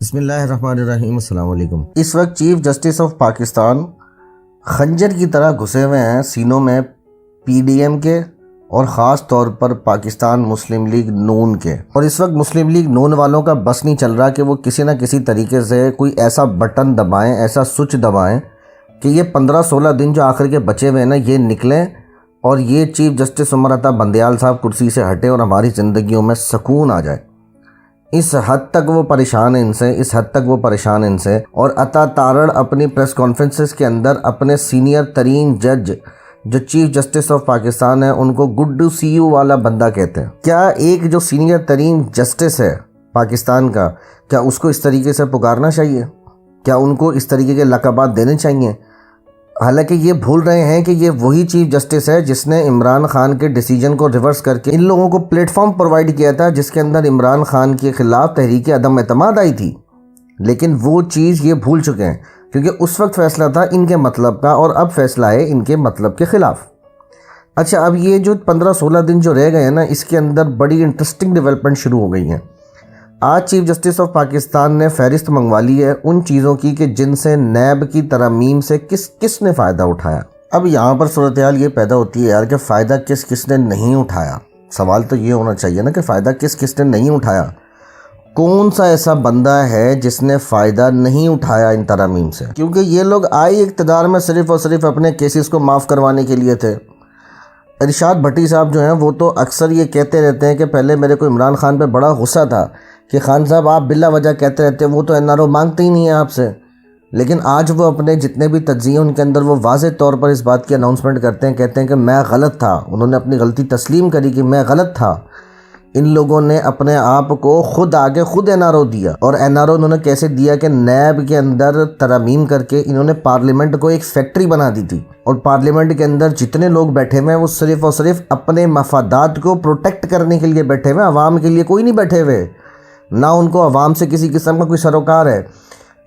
بسم اللہ الرحمن الرحیم۔ السلام علیکم۔ اس وقت چیف جسٹس آف پاکستان خنجر کی طرح گھسے ہوئے ہیں سینوں میں پی ڈی ایم کے اور خاص طور پر پاکستان مسلم لیگ نون کے، اور اس وقت مسلم لیگ نون والوں کا بس نہیں چل رہا کہ وہ کسی نہ کسی طریقے سے کوئی ایسا بٹن دبائیں، ایسا سوئچ دبائیں کہ یہ 15-16 دن جو آخر کے بچے ہوئے ہیں نا یہ نکلیں اور یہ چیف جسٹس عمر عطا بندیال صاحب کرسی سے ہٹے اور ہماری زندگیوں میں سکون آ جائے۔ اس حد تک وہ پریشان ہیں ان سے، اور عطا تارڑ اپنی پریس کانفرنسز کے اندر اپنے سینئر ترین جج جو چیف جسٹس آف پاکستان ہے ان کو گڈ ٹو سی یو والا بندہ کہتے ہیں۔ کیا ایک جو سینئر ترین جسٹس ہے پاکستان کا، کیا اس کو اس طریقے سے پکارنا چاہیے؟ کیا ان کو اس طریقے کے لقبات دینے چاہیے؟ حالانکہ یہ بھول رہے ہیں کہ یہ وہی چیف جسٹس ہے جس نے عمران خان کے ڈیسیجن کو ریورس کر کے ان لوگوں کو پلیٹ فارم پرووائڈ کیا تھا جس کے اندر عمران خان کے خلاف تحریک عدم اعتماد آئی تھی، لیکن وہ چیز یہ بھول چکے ہیں کیونکہ اس وقت فیصلہ تھا ان کے مطلب کا اور اب فیصلہ ہے ان کے مطلب کے خلاف۔ اچھا، اب یہ جو 15-16 دن جو رہ گئے ہیں نا اس کے اندر بڑی انٹرسٹنگ ڈیولپمنٹ شروع ہو گئی ہیں۔ آج چیف جسٹس آف پاکستان نے فہرست منگوا لی ہے ان چیزوں کی کہ جن سے نیب کی ترامیم سے کس نے فائدہ اٹھایا۔ اب یہاں پر صورتحال یہ پیدا ہوتی ہے یار کہ فائدہ کس نے نہیں اٹھایا۔ سوال تو یہ ہونا چاہیے نا کہ فائدہ کس نے نہیں اٹھایا۔ کون سا ایسا بندہ ہے جس نے فائدہ نہیں اٹھایا ان ترامیم سے؟ کیونکہ یہ لوگ آئے اقتدار میں صرف اور صرف اپنے کیسز کو معاف کروانے کے لیے تھے۔ ارشاد بھٹی صاحب جو ہیں وہ تو اکثر یہ کہتے رہتے ہیں کہ پہلے میرے کو عمران خان پہ بڑا غصہ تھا کہ خان صاحب آپ بلا وجہ کہتے رہتے ہیں، وہ تو این آر او مانگتے ہی نہیں ہیں آپ سے، لیکن آج وہ اپنے جتنے بھی تجزیے ان کے اندر وہ واضح طور پر اس بات کی اناؤنسمنٹ کرتے ہیں، کہتے ہیں کہ میں غلط تھا۔ انہوں نے اپنی غلطی تسلیم کری کہ میں غلط تھا۔ ان لوگوں نے اپنے آپ کو خود آگے خود این آر او دیا، اور این آر او انہوں نے کیسے دیا کہ نیب کے اندر ترامیم کر کے انہوں نے پارلیمنٹ کو ایک فیکٹری بنا دی تھی، اور پارلیمنٹ کے اندر جتنے لوگ بیٹھے ہوئے ہیں وہ صرف اور صرف اپنے مفادات کو پروٹیکٹ کرنے کے لیے بیٹھے ہوئے ہیں، عوام کے لیے کوئی نہیں بیٹھے ہوئے، نہ ان کو عوام سے کسی قسم کا کوئی سروکار ہے۔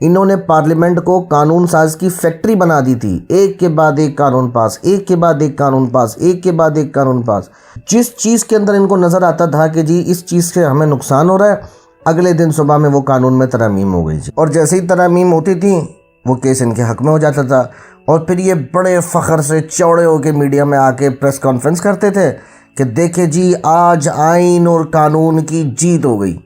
انہوں نے پارلیمنٹ کو قانون ساز کی فیکٹری بنا دی تھی، ایک کے بعد ایک قانون پاس، ایک کے بعد ایک قانون پاس، ایک کے بعد ایک قانون پاس۔ جس چیز کے اندر ان کو نظر آتا تھا کہ جی اس چیز سے ہمیں نقصان ہو رہا ہے، اگلے دن صبح میں وہ قانون میں ترامیم ہو گئی تھی، اور جیسے ہی ترامیم ہوتی تھی وہ کیس ان کے حق میں ہو جاتا تھا، اور پھر یہ بڑے فخر سے چوڑے ہو کے میڈیا میں آ کے پریس کانفرنس کرتے تھے کہ دیکھیں جی آج آئین اور قانون کی جیت ہو گئی۔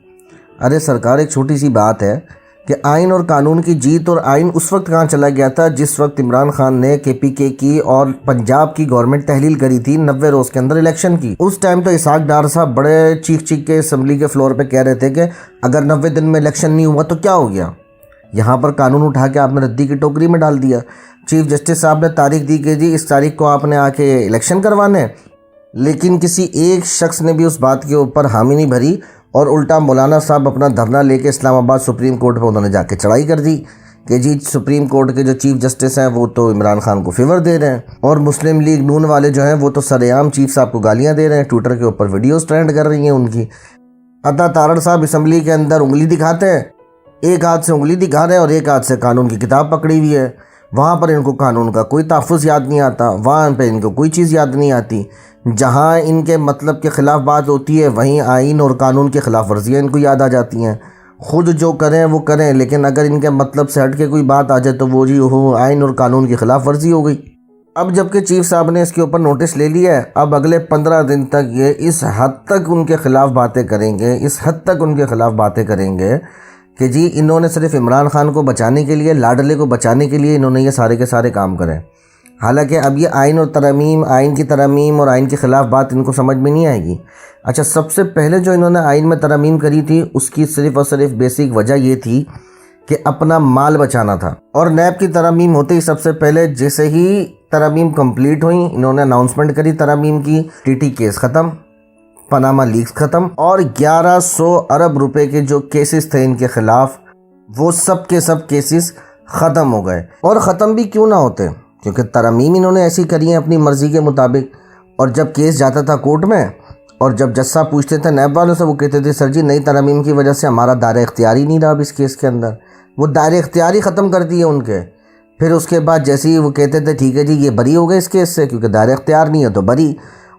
ارے سرکار، ایک چھوٹی سی بات ہے کہ آئین اور قانون کی جیت، اور آئین اس وقت کہاں چلا گیا تھا جس وقت عمران خان نے کے پی کے کی اور پنجاب کی گورنمنٹ تحلیل کری تھی 90 روز کے اندر الیکشن کی۔ اس ٹائم تو اسحاق ڈار صاحب بڑے چیخ کے اسمبلی کے فلور پہ کہہ رہے تھے کہ اگر 90 دن میں الیکشن نہیں ہوا تو کیا ہو گیا۔ یہاں پر قانون اٹھا کے آپ نے ردی کی ٹوکری میں ڈال دیا۔ چیف جسٹس صاحب نے تاریخ دی کہ جی اس تاریخ کو آپ نے آ کے الیکشن کروانے، لیکن کسی ایک شخص نے بھی اس بات کے اوپر حامی نہیں بھری، اور الٹا مولانا صاحب اپنا دھرنا لے کے اسلام آباد سپریم کورٹ پہ انہوں نے جا کے چڑھائی کر دی کہ جی سپریم کورٹ کے جو چیف جسٹس ہیں وہ تو عمران خان کو فیور دے رہے ہیں، اور مسلم لیگ نون والے جو ہیں وہ تو سر عام چیف صاحب کو گالیاں دے رہے ہیں، ٹویٹر کے اوپر ویڈیوز ٹرینڈ کر رہی ہیں ان کی۔ عطا تارڑ صاحب اسمبلی کے اندر انگلی دکھاتے ہیں، ایک ہاتھ سے انگلی دکھا رہے ہیں اور ایک ہاتھ سے قانون کی کتاب پکڑی ہوئی ہے۔ وہاں پر ان کو قانون کا کوئی تحفظ یاد نہیں آتا، وہاں پہ ان کو کوئی چیز یاد نہیں آتی۔ جہاں ان کے مطلب کے خلاف بات ہوتی ہے وہیں آئین اور قانون کی خلاف ورزیاں ان کو یاد آ جاتی ہیں۔ خود جو کریں وہ کریں، لیکن اگر ان کے مطلب سے ہٹ کے کوئی بات آ جائے تو وہ جی آئین اور قانون کی خلاف ورزی ہو گئی۔ اب جب کہ چیف صاحب نے اس کے اوپر نوٹس لے لیا ہے، اب اگلے 15 دن تک یہ اس حد تک ان کے خلاف باتیں کریں گے کہ جی انہوں نے صرف عمران خان کو بچانے کے لیے، لاڈلے کو بچانے کے لیے انہوں نے یہ سارے کے سارے کام کریں۔ حالانکہ اب یہ آئین کی ترامیم اور آئین کے خلاف بات ان کو سمجھ میں نہیں آئے گی۔ اچھا، سب سے پہلے جو انہوں نے آئین میں ترامیم کری تھی اس کی صرف اور صرف بیسک وجہ یہ تھی کہ اپنا مال بچانا تھا، اور نیب کی ترامیم ہوتے ہی سب سے پہلے جیسے ہی ترامیم کمپلیٹ ہوئیں انہوں نے اناؤنسمنٹ کری ترامیم کی، ٹی ٹی کیس ختم، پاناما لیکس ختم، اور 1100 ارب روپے کے جو کیسز تھے ان کے خلاف وہ سب کے سب کیسز ختم ہو گئے۔ اور ختم بھی کیوں نہ ہوتے، کیونکہ ترامیم انہوں نے ایسی کری ہیں اپنی مرضی کے مطابق، اور جب کیس جاتا تھا کورٹ میں اور جب جج صاحب پوچھتے تھے نیب والوں سے، وہ کہتے تھے سر جی نئی ترامیم کی وجہ سے ہمارا دائرہ اختیار ہی نہیں رہا اب اس کیس کے اندر، وہ دائرہ اختیار ہی ختم کر دیے ان کے۔ پھر اس کے بعد جیسے ہی وہ کہتے تھے ٹھیک ہے جی یہ بری ہو گئے اس کیس سے کیونکہ دائرہ اختیار نہیں ہے تو بری،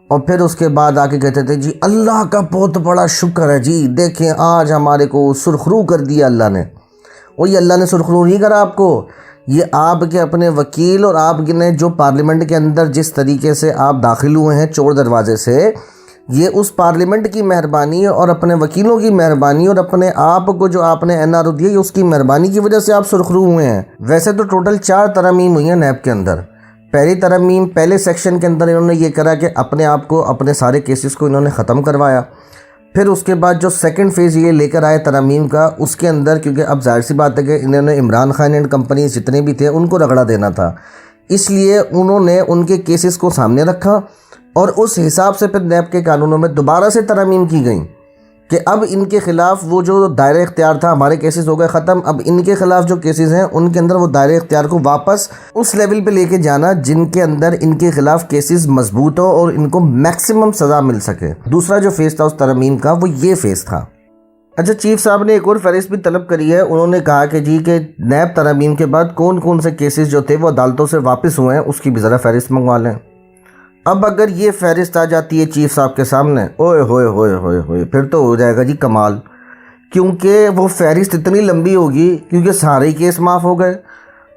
اور پھر اس کے بعد آ کے کہتے تھے جی اللہ کا بہت بڑا شکر ہے جی، دیکھیں آج ہمارے کو سرخرو کر دیا اللہ نے۔ وہ یہ اللہ نے سرخرو نہیں کرا آپ کو، یہ آپ کے اپنے وکیل اور آپ نے جو پارلیمنٹ کے اندر جس طریقے سے آپ داخل ہوئے ہیں چور دروازے سے، یہ اس پارلیمنٹ کی مہربانی اور اپنے وکیلوں کی مہربانی اور اپنے آپ کو جو آپ نے این آر او دیا، یہ اس کی مہربانی کی وجہ سے آپ سرخرو ہوئے ہیں۔ ویسے تو ٹوٹل 4 ترامیم ہوئی ہیں نیب کے اندر۔ پہلی ترمیم پہلے سیکشن کے اندر انہوں نے یہ کرا کہ اپنے آپ کو اپنے سارے کیسز کو انہوں نے ختم کروایا۔ پھر اس کے بعد جو سیکنڈ فیز یہ لے کر آئے ترامیم کا، اس کے اندر کیونکہ اب ظاہر سی بات ہے کہ انہوں نے عمران خان اینڈ کمپنی جتنے بھی تھے ان کو رگڑا دینا تھا، اس لیے انہوں نے ان کے کیسز کو سامنے رکھا اور اس حساب سے پھر نیب کے قانونوں میں دوبارہ سے ترامیم کی گئیں کہ اب ان کے خلاف وہ جو دائرہ اختیار تھا، ہمارے کیسز ہو گئے ختم، اب ان کے خلاف جو کیسز ہیں ان کے اندر وہ دائرہ اختیار کو واپس اس لیول پہ لے کے جانا جن کے اندر ان کے خلاف کیسز مضبوط ہو اور ان کو میکسیمم سزا مل سکے۔ دوسرا جو فیز تھا اس ترمیم کا وہ یہ فیز تھا۔ اچھا، چیف صاحب نے ایک اور فہرست بھی طلب کری ہے۔ انہوں نے کہا کہ جی کہ نیب ترامیم کے بعد کون کون سے کیسز جو تھے وہ عدالتوں سے واپس ہوئے ہیں اس کی بھی ذرا فہرست منگوا لیں۔ اب اگر یہ فہرست آ جاتی ہے چیف صاحب کے سامنے، اوئے ہوئے ہوئے ہوئے ہوئے، پھر تو ہو جائے گا جی کمال، کیونکہ وہ فہرست اتنی لمبی ہوگی کیونکہ سارے کیس معاف ہو گئے،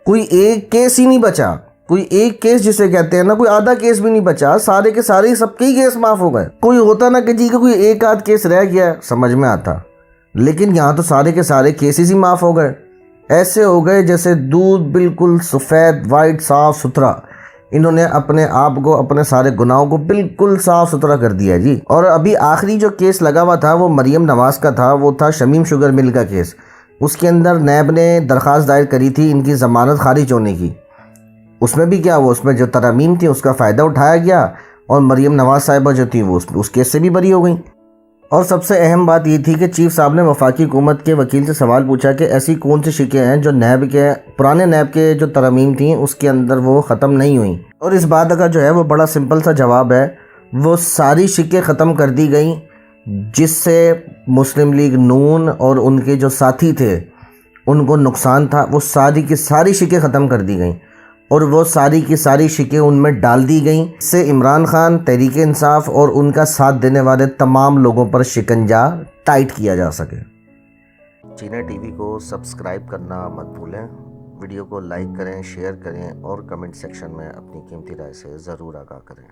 کوئی ایک کیس ہی نہیں بچا، کوئی ایک کیس جسے کہتے ہیں نا، کوئی آدھا کیس بھی نہیں بچا، سارے کے سارے سب کے ہی کیس معاف ہو گئے۔ کوئی ہوتا نا کہ جی کہ کوئی ایک آدھ کیس رہ گیا سمجھ میں آتا، لیکن یہاں تو سارے کے سارے کیسز ہی معاف ہو گئے، ایسے ہو گئے جیسے دودھ بالکل سفید وائٹ صاف ستھرا، انہوں نے اپنے آپ کو اپنے سارے گناہوں کو بالکل صاف ستھرا کر دیا جی۔ اور ابھی آخری جو کیس لگا ہوا تھا وہ مریم نواز کا تھا، وہ تھا شمیم شوگر مل کا کیس۔ اس کے اندر نیب نے درخواست دائر کری تھی ان کی ضمانت خارج ہونے کی، اس میں بھی کیا وہ اس میں جو ترامیم تھی اس کا فائدہ اٹھایا گیا اور مریم نواز صاحبہ جو تھی وہ اس کیس سے بھی بری ہو گئیں۔ اور سب سے اہم بات یہ تھی کہ چیف صاحب نے وفاقی حکومت کے وکیل سے سوال پوچھا کہ ایسی کون سی شکیں ہیں جو نیب کے پرانے نیب کے جو ترامیم تھیں اس کے اندر وہ ختم نہیں ہوئیں، اور اس بات کا جو ہے وہ بڑا سمپل سا جواب ہے، وہ ساری شکیں ختم کر دی گئیں جس سے مسلم لیگ نون اور ان کے جو ساتھی تھے ان کو نقصان تھا، وہ ساری کی ساری شکیں ختم کر دی گئیں اور وہ ساری کی ساری شکیں ان میں ڈال دی گئیں، اس سے عمران خان، تحریک انصاف اور ان کا ساتھ دینے والے تمام لوگوں پر شکنجہ ٹائٹ کیا جا سکے۔ چینا ٹی وی کو سبسکرائب کرنا مت بھولیں، ویڈیو کو لائک کریں، شیئر کریں اور کمنٹ سیکشن میں اپنی قیمتی رائے سے ضرور آگاہ کریں۔